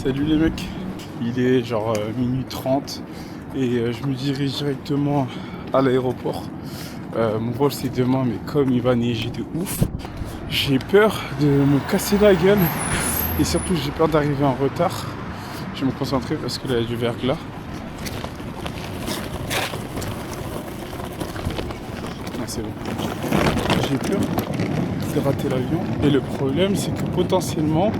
Salut les mecs, il est genre minuit 30 et je me dirige directement à l'aéroport. Mon vol c'est demain, mais comme il va neiger de ouf, j'ai peur de me casser la gueule et surtout j'ai peur d'arriver en retard. Je vais me concentrer parce que là il y a du verglas. Ah, c'est bon. J'ai peur de rater l'avion et le problème c'est que potentiellement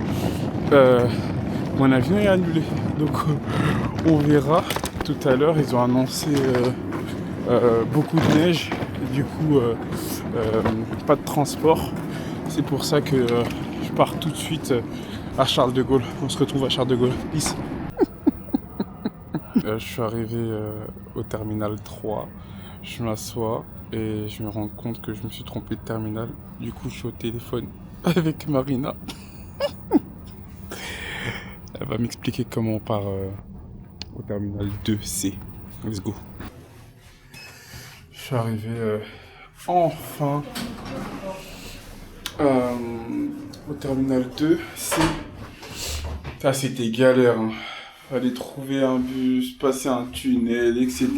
mon avion est annulé, donc on verra tout à l'heure. Ils ont annoncé beaucoup de neige, et du coup pas de transport. C'est pour ça que je pars tout de suite à Charles de Gaulle. On se retrouve à Charles de Gaulle. Peace. Je suis arrivé au terminal 3, je m'assois et je me rends compte que je me suis trompé de terminal. Du coup je suis au téléphone avec Marina. Elle va m'expliquer comment on part au terminal 2C. Let's go. Je suis arrivé enfin au terminal 2C. Ça c'était galère. Hein. Fallait trouver un bus, passer un tunnel, etc.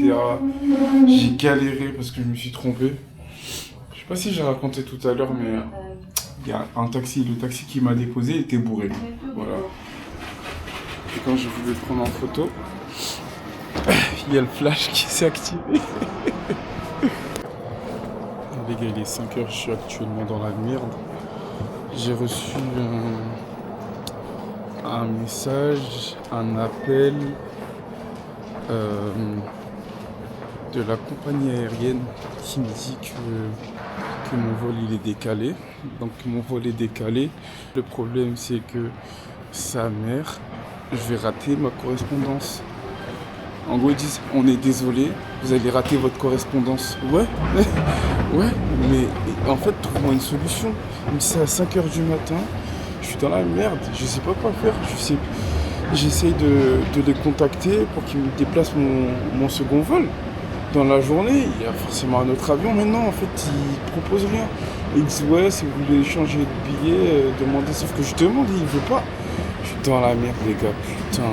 J'ai galéré parce que je me suis trompé. Je sais pas si j'ai raconté tout à l'heure, mais il y a un taxi. Le taxi qui m'a déposé était bourré. Voilà. Et quand je voulais le prendre en photo, il y a le flash qui s'est activé. Les gars, il est 5h, je suis actuellement dans la merde. J'ai reçu un message, un appel de la compagnie aérienne qui me dit que mon vol il est décalé. Donc mon vol est décalé. Le problème c'est que sa mère, je vais rater ma correspondance. En gros ils disent on est désolé, vous allez rater votre correspondance. Ouais, ouais, mais en fait trouve-moi une solution. Mais c'est à 5h du matin, je suis dans la merde, je sais pas quoi faire. J'essaye de les contacter pour qu'ils me déplacent mon second vol. Dans la journée, il y a forcément un autre avion, mais non, en fait, ils proposent rien. Ils disent, ouais, si vous voulez changer de billet, demandez, sauf que je demande et il veut pas. Je suis dans la merde, les gars, putain.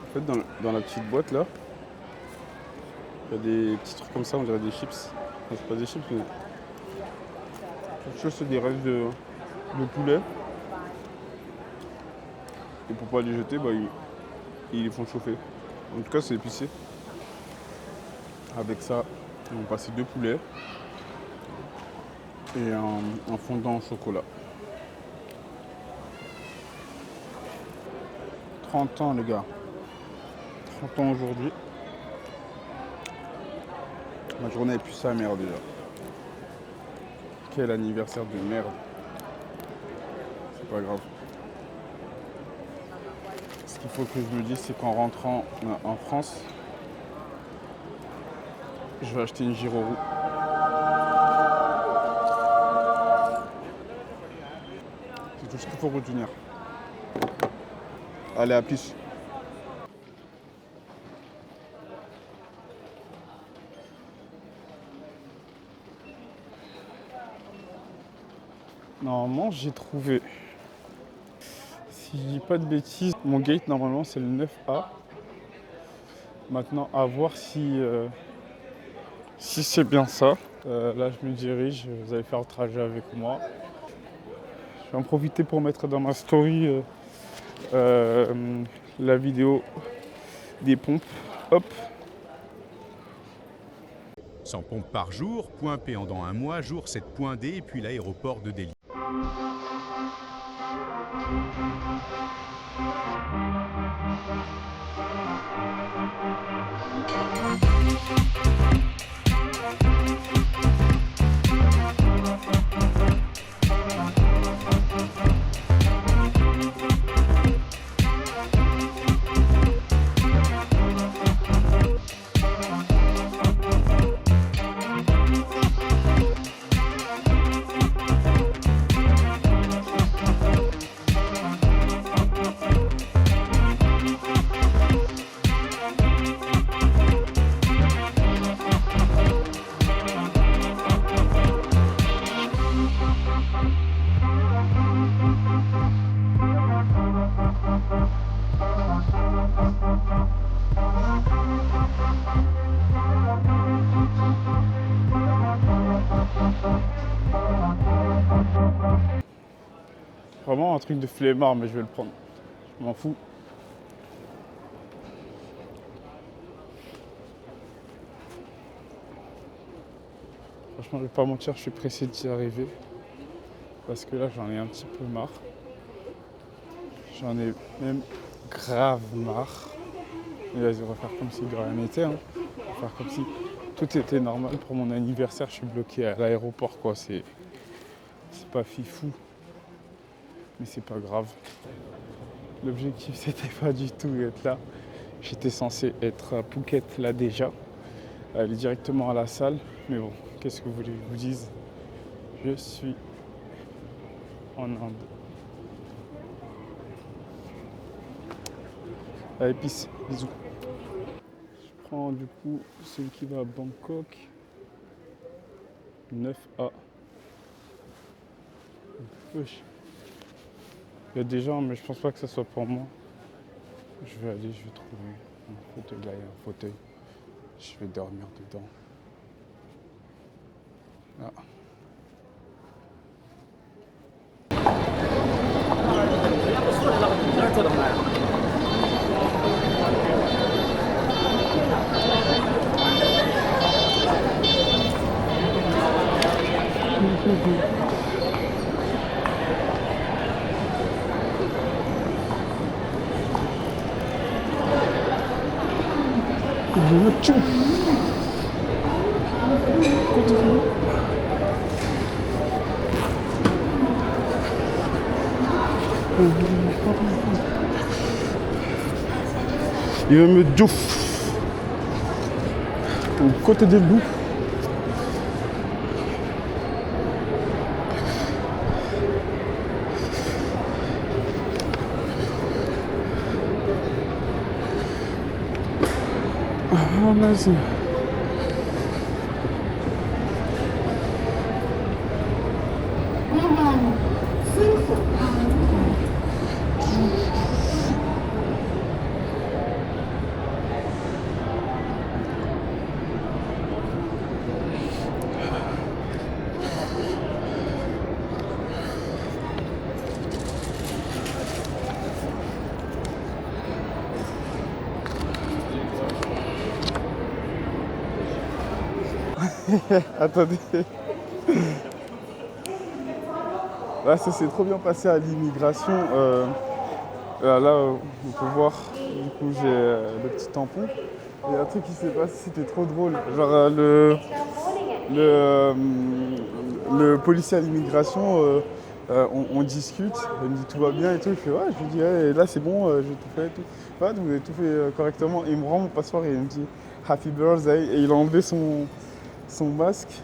En fait, dans la petite boîte là, il y a des petits trucs comme ça, on dirait des chips. Enfin, c'est pas des chips, mais quelque chose, c'est des restes de poulet. Et pour pas les jeter, bah, ils les font chauffer. En tout cas, c'est épicé. Avec ça, ils vont passer 2 poulets et un fondant au chocolat. 30 ans, les gars. 30 ans aujourd'hui. Ma journée est plus sa mère déjà. Quel anniversaire de merde. C'est pas grave. Ce qu'il faut que je me dise, c'est qu'en rentrant en France, je vais acheter une Giroroux. C'est tout ce qu'il faut retenir. Allez, à plus. Normalement, j'ai trouvé. Si je dis pas de bêtises, mon gate, normalement, c'est le 9A. Maintenant, à voir si c'est bien ça. Là, je me dirige. Vous allez faire le trajet avec moi. Je vais en profiter pour mettre dans ma story la vidéo des pompes. Hop. 100 pompes par jour, point P pendant un mois, jour 7 point D, et puis l'aéroport de Delhi. vraiment un truc de flemmard, mais je vais le prendre. Je m'en fous. Franchement, je vais pas mentir, je suis pressé d'y arriver. Parce que là, j'en ai un petit peu marre. J'en ai même grave marre. Et vas-y, on va faire comme si de rien n'était. Hein. On va faire comme si tout était normal. Pour mon anniversaire, je suis bloqué à l'aéroport, quoi. C'est pas fifou. Mais c'est pas grave. L'objectif, c'était pas du tout d'être là. J'étais censé être à Phuket, là, déjà. Aller directement à la salle. Mais bon, qu'est-ce que vous voulez que je vous dise? Je suis en Inde. Allez, peace, bisous. Je prends du coup celui qui va à Bangkok. 9A. Wesh. Il y a des gens, mais je pense pas que ça soit pour moi. Je vais trouver un fauteuil. Là, il y a un fauteuil. Je vais dormir dedans. Ah. Il va me djouf au côté des loups. Ah, vas-y. Attendez. Là, ça s'est trop bien passé à l'immigration. Là, on peut voir, du coup, j'ai le petit tampon. Et un truc qui s'est passé, c'était trop drôle. Genre, le policier à l'immigration, on discute. Il me dit tout va bien et tout. Je fais ouais, je lui dis hey, là c'est bon, j'ai tout fait et tout. Ouais, donc vous avez tout fait correctement. Et il me rend mon passeport et il me dit Happy Birthday. Et il a enlevé son masque.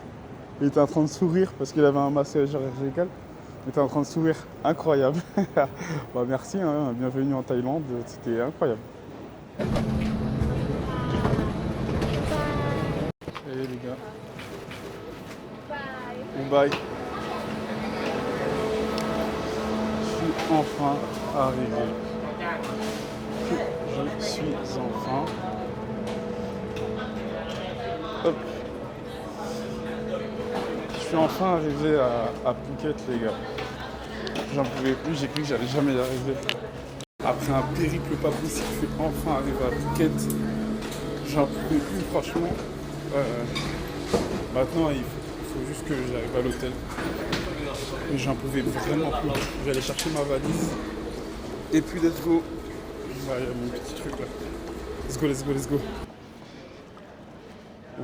Il était en train de sourire parce qu'il avait un masque chirurgical. Il était en train de sourire. Incroyable. Bah, merci, hein, bienvenue en Thaïlande. C'était incroyable. Allez les gars. Bye. Je suis enfin arrivé. Je suis enfin. Hop. Je suis enfin arrivé à Phuket les gars. J'en pouvais plus, j'ai cru que j'allais jamais y arriver. Après un périple pas possible, je suis enfin arrivé à Phuket. J'en pouvais plus franchement. Maintenant il faut juste que j'arrive à l'hôtel. Mais j'en pouvais vraiment plus. J'allais chercher ma valise. Et puis let's go. Il y a mon petit truc là. Let's go, let's go, let's go.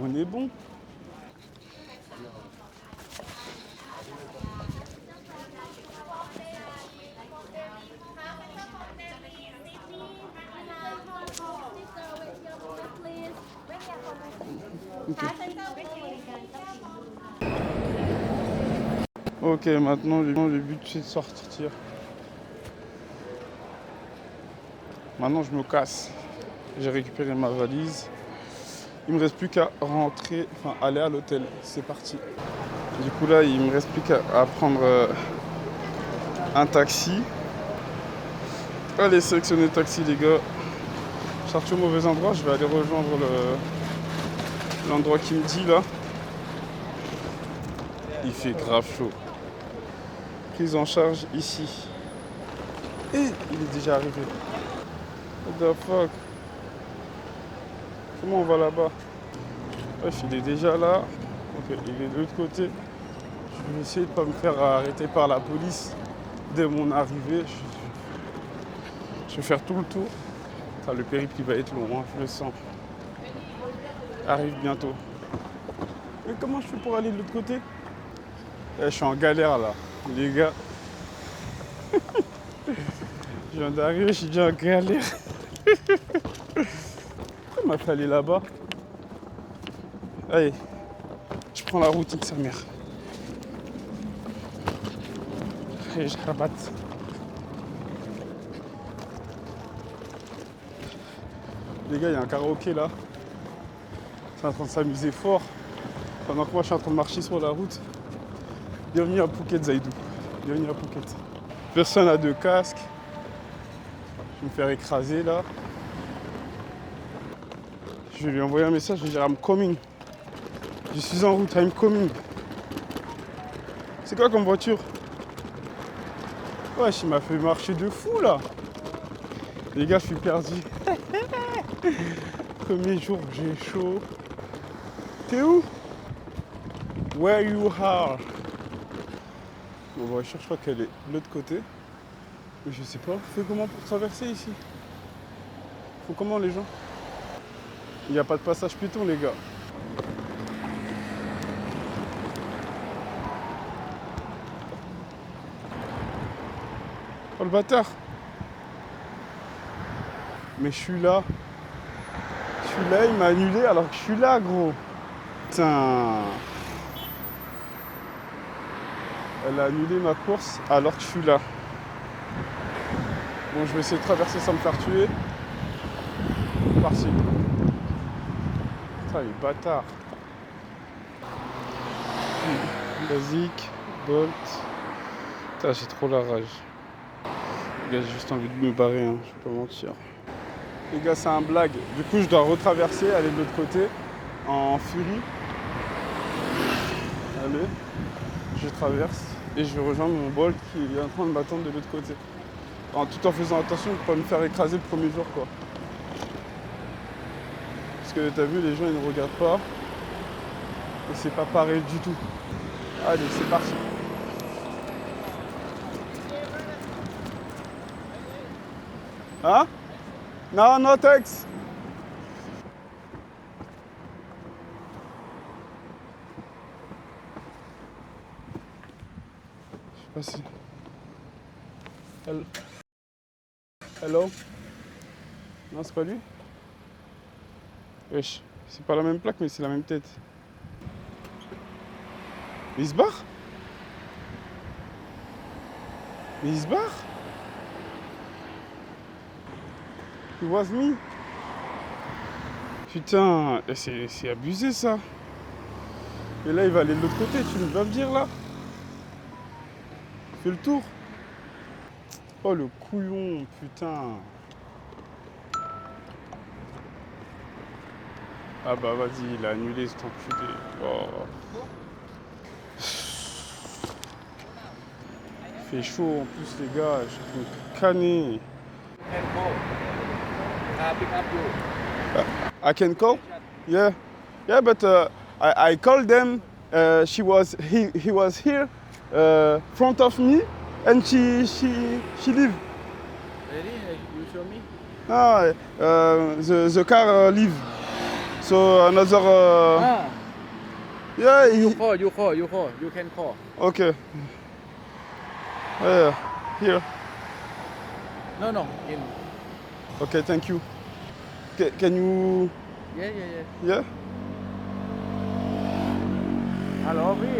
On est bon. Ok, maintenant le but c'est de sortir. Maintenant je me casse. J'ai récupéré ma valise. Il me reste plus qu'à rentrer, enfin aller à l'hôtel. C'est parti. Du coup là, il me reste plus qu'à prendre un taxi. Allez, sélectionner taxi les gars. Je suis sorti au mauvais endroit, je vais aller rejoindre l'endroit qui me dit là. Il fait grave chaud. Prise en charge ici. Et il est déjà arrivé. What the fuck? Comment on va là-bas? Bref, il est déjà là. Ok, il est de l'autre côté. Je vais essayer de ne pas me faire arrêter par la police dès mon arrivée. Je vais faire tout le tour. Le périple il va être long, hein, je le sens. Arrive bientôt. Mais comment je fais pour aller de l'autre côté? Je suis en galère là, les gars. Je viens d'arriver, je suis déjà en galère. Pourquoi il m'a fait aller là-bas? Allez, je prends la route avec sa mère. Et je rabatte. Les gars, il y a un karaoké là. C'est en train de s'amuser fort. Pendant que moi je suis en train de marcher sur la route. Bienvenue à Phuket, Zaidou. Bienvenue à Phuket. Personne n'a de casque. Je vais me faire écraser là. Je vais lui envoyer un message, je vais dire I'm coming. Je suis en route, I'm coming. C'est quoi comme voiture? Ouais, il m'a fait marcher de fou là. Les gars, je suis perdu. Premier jour, j'ai chaud. T'es où? Where you are? Bon, voiture, je crois qu'elle est de l'autre côté. Mais je sais pas. Fais comment pour traverser ici? Faut comment les gens? Il n'y a pas de passage piéton, les gars. Oh le bâtard! Mais je suis là. Je suis là, il m'a annulé alors que je suis là, gros. Putain. Elle a annulé ma course alors que je suis là. Bon, je vais essayer de traverser sans me faire tuer. Parti. Putain, les bâtards. Basique, Bolt. Putain, j'ai trop la rage. Les gars, j'ai juste envie de me barrer, hein, je vais pas mentir. Les gars, c'est un blague. Du coup, je dois retraverser, aller de l'autre côté, en furie. Allez, je traverse et je vais rejoindre mon Bolt qui est en train de m'attendre de l'autre côté. Tout en faisant attention de ne pas me faire écraser le premier jour, quoi. Parce que t'as vu, les gens, ils ne regardent pas. Et c'est pas pareil du tout. Allez, c'est parti. Hein? Non, no thanks. Je sais pas si... Hello? Non, c'est pas lui? Wesh, c'est pas la même plaque, mais c'est la même tête. Mais il se barre? Mais il se barre? It was me. Putain, c'est abusé ça. Et là, il va aller de l'autre côté, tu vas me dire là? Fais le tour. Oh le couillon, putain. Ah bah vas-y, il a annulé cet enculé. Oh. Il fait chaud en plus les gars, je vais me canner. I can call? Yeah. Yeah, but I called them. He was here, front of me, and she leave. Really? You show me? Ah, the car leave. So another. Yeah. You can call. Okay. Here. No, in. Okay, thank you. Can you? Yeah. Yeah. ฮัลโหลพี่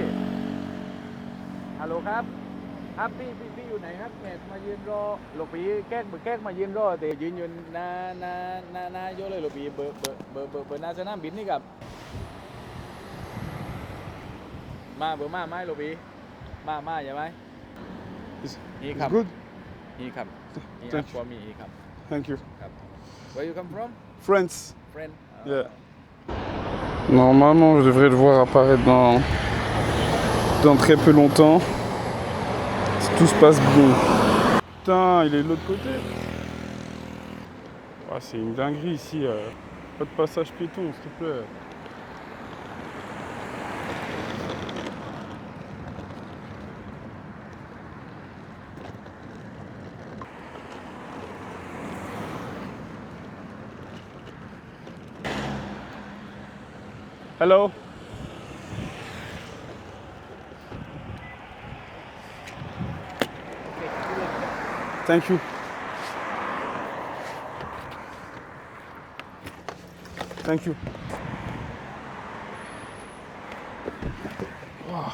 ฮัลโหลครับพี่อยู่ไหนครับแขกมายืนรอหลวงพี่แกล้งมายืนรอแต่ยืนอยู่หน้าโยเลยหลวงพี่เบอร์หน้าสนามบินนี่กับมาเบอร์มาไหมหลวงพี่มาอย่าไหม It's come. good. He come. He Thank ask for me. He come. Thank you. Where you come from? France. Friend. Yeah. Normalement, je devrais le voir apparaître dans très peu longtemps. Si tout se passe bien. putain, il est de l'autre côté. Ah, c'est une dinguerie ici. Pas de passage piéton, s'il te plaît. Hello. Thank you. Thank you. Wow.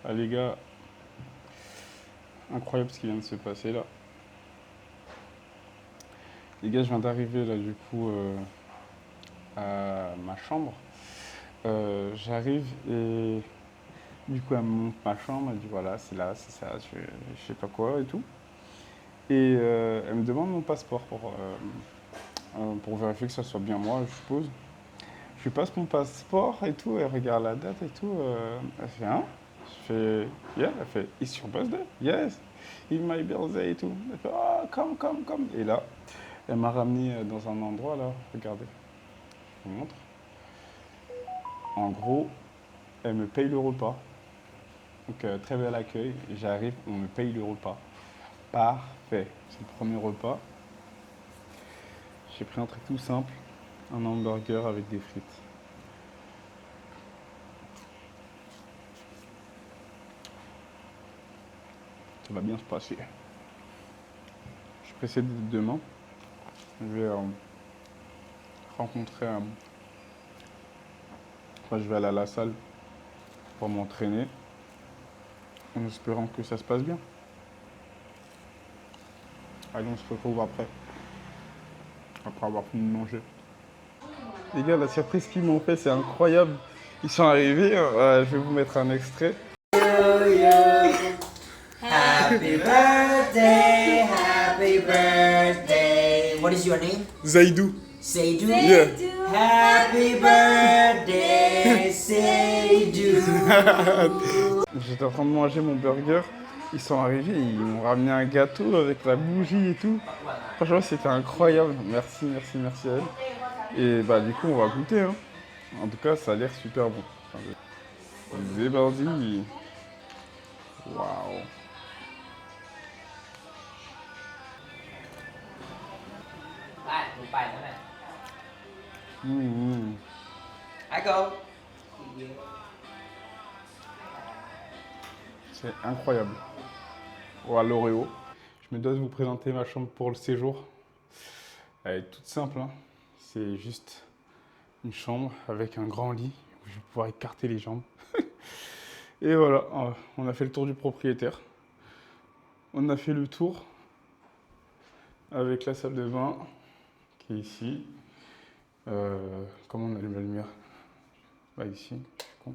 Ah les gars, incroyable ce qui vient de se passer là. Les gars, je viens d'arriver là du coup à ma chambre. J'arrive et du coup elle me montre ma chambre, elle dit voilà c'est là, c'est ça, je sais pas quoi et tout. Et elle me demande mon passeport pour vérifier que ça soit bien moi, je suppose. Je lui passe mon passeport et tout, elle regarde la date et tout. Elle fait hein? Je fais yeah, elle fait it's your birthday? Yes, it's my birthday et tout. Elle fait oh come. Et là, elle m'a ramené dans un endroit là, regardez, je vous montre. En gros, elle me paye le repas. Donc très bel accueil, j'arrive, on me paye le repas. Parfait, c'est le premier repas. J'ai pris un truc tout simple, un hamburger avec des frites. Ça va bien se passer. Je suis pressé de demain. Je vais rencontrer... je vais aller à la salle pour m'entraîner en espérant que ça se passe bien. Allez, on se retrouve après avoir fini de manger. Les gars, la surprise qu'ils m'ont fait, c'est incroyable. Ils sont arrivés, je vais vous mettre un extrait. Happy birthday. What is your name? Zaidou. Seydou. Yeah. Happy birthday, Seydou. J'étais en train de manger mon burger. Ils sont arrivés, ils m'ont ramené un gâteau avec la bougie et tout. Franchement, c'était incroyable. Merci à elle. Et bah du coup, on va goûter. Hein. En tout cas, ça a l'air super bon. C'est parti. Waouh. C'est incroyable. Oh, à l'Oreo. Je me dois de vous présenter ma chambre pour le séjour. Elle est toute simple. Hein. C'est juste une chambre avec un grand lit où je vais pouvoir écarter les jambes. Et voilà, on a fait le tour du propriétaire. On a fait le tour avec la salle de bain qui est ici. Comment on allume la lumière? Bah ici, je suis con.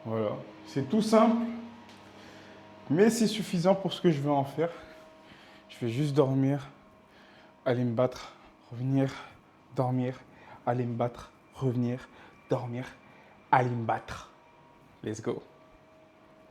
Voilà, c'est tout simple, mais c'est suffisant pour ce que je veux en faire. Je vais juste dormir, aller me battre, revenir, dormir, aller me battre, revenir, dormir, aller me battre. Let's go.